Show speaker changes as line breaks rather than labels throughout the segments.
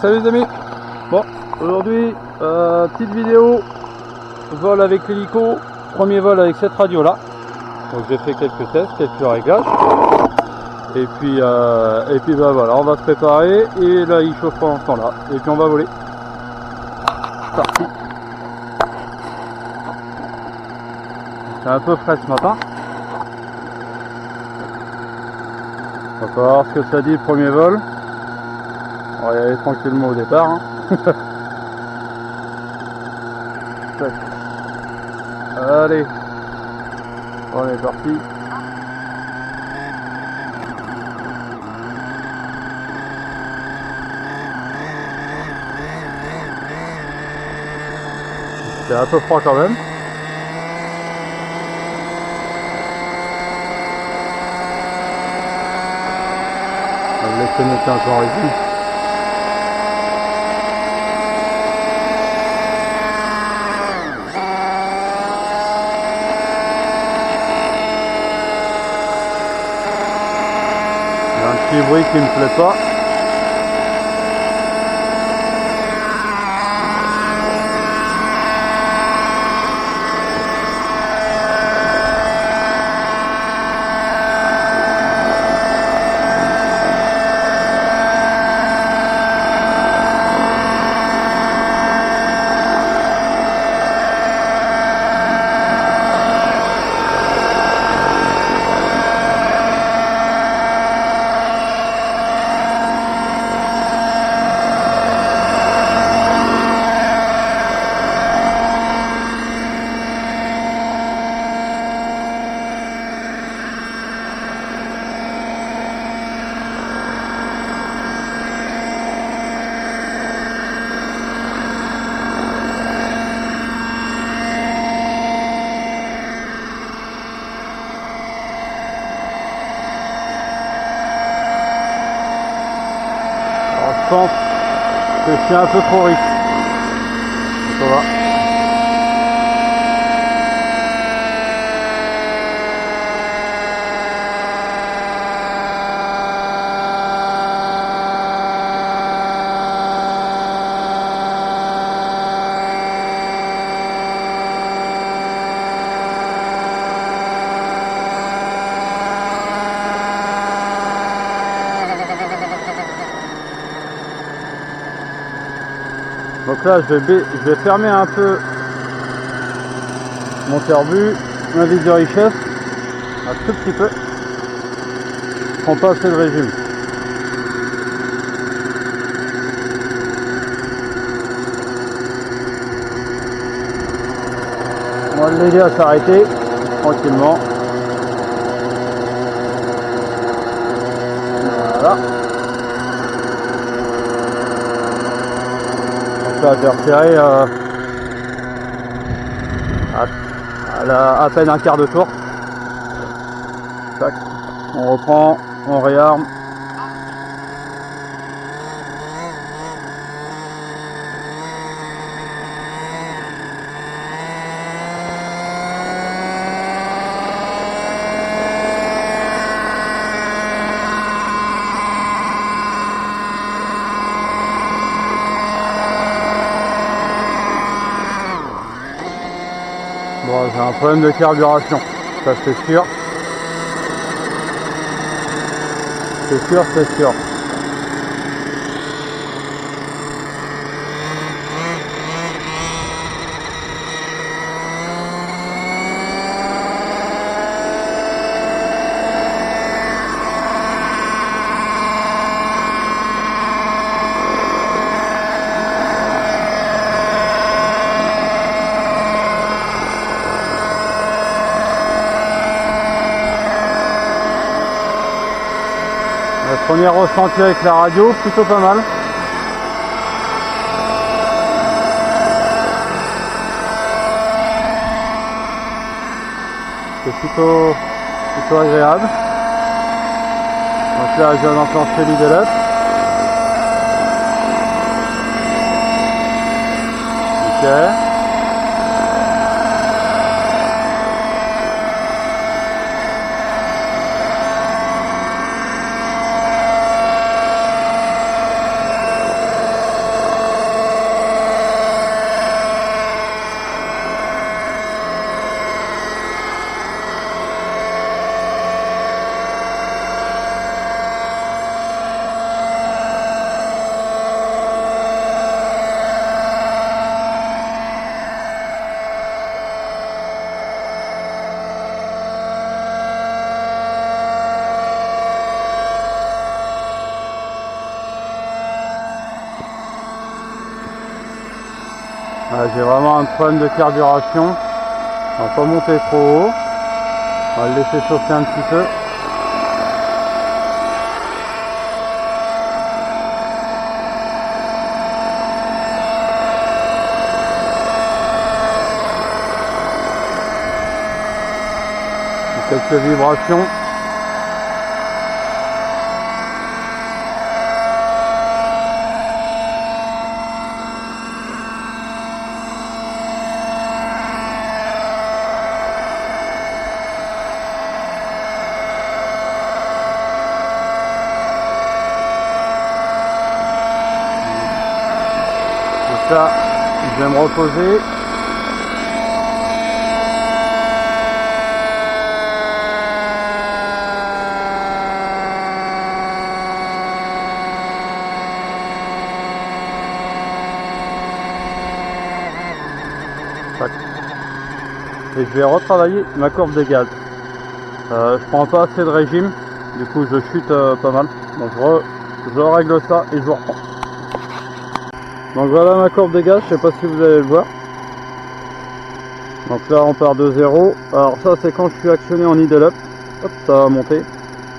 salut les amis. Bon, aujourd'hui, petite vidéo, vol avec l'hélico, premier vol avec cette radio là. Donc j'ai fait quelques tests, quelques réglages. Et puis bah voilà, on va se préparer et là il chauffe pendant ce temps là. Et puis on va voler. Parti. C'est un peu frais ce matin. On va voir ce que ça dit le premier vol. On va y aller tranquillement au départ. Hein. Allez, on est parti. C'est un peu froid quand même. On va laisser mettre un peu en régime. Il y a un petit bruit qui me plaît pas. Je pense que c'est un peu trop riche. Ça va. Donc là je vais fermer un peu mon turbo, un vis de richesse, un tout petit peu, pour passer le régime. On va l'aider à s'arrêter tranquillement. Voilà. J'ai repéré à peine un quart de tour. Tac. On reprend, on réarme. Bon, j'ai un problème de carburation, ça c'est sûr. C'est sûr, c'est sûr. Le premier ressenti avec la radio, plutôt pas mal. C'est plutôt agréable. Donc là, je viens d'enclencher l'IDLF. Ok. Là j'ai vraiment un problème de carburation. On va pas monter trop haut. On va le laisser chauffer un petit peu. Quelques vibrations. Donc là, je vais me reposer. Et je vais retravailler ma courbe de gaz. Je prends pas assez de régime, du coup je chute pas mal. Donc je règle ça et je vous reprends. Donc voilà ma courbe de gaz, je sais pas si vous allez le voir. Donc là on part de 0. Alors ça c'est quand je suis actionné en idle up. Hop, ça va monter.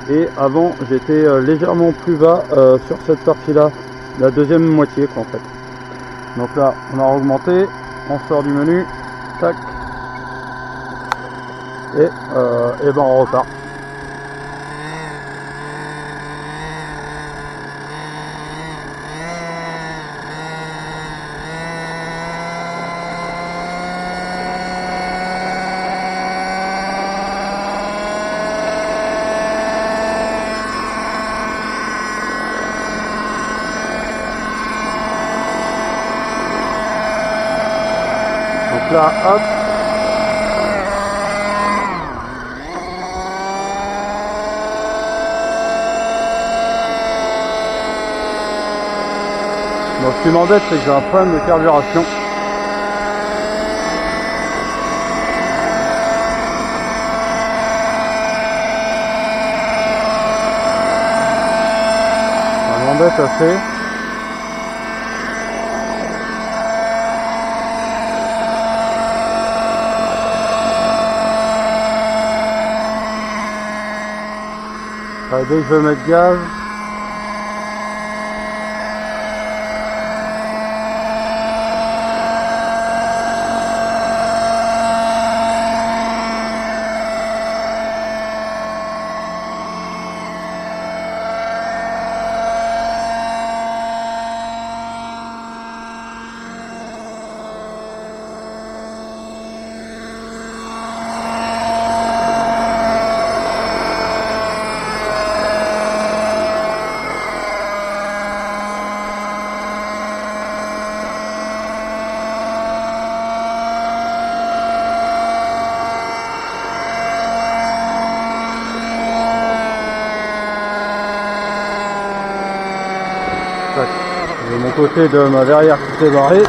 Et avant j'étais légèrement plus bas sur cette partie là, la deuxième moitié quoi, en fait. Donc là on a augmenté, on sort du menu, tac. Et ben on repart. Donc là, hop. Donc ce qui m'embête, c'est que j'ai un problème de carburation. Ça m'embête assez. Dès que je vais mettre gaz, de mon côté de ma verrière qui s'est barrée.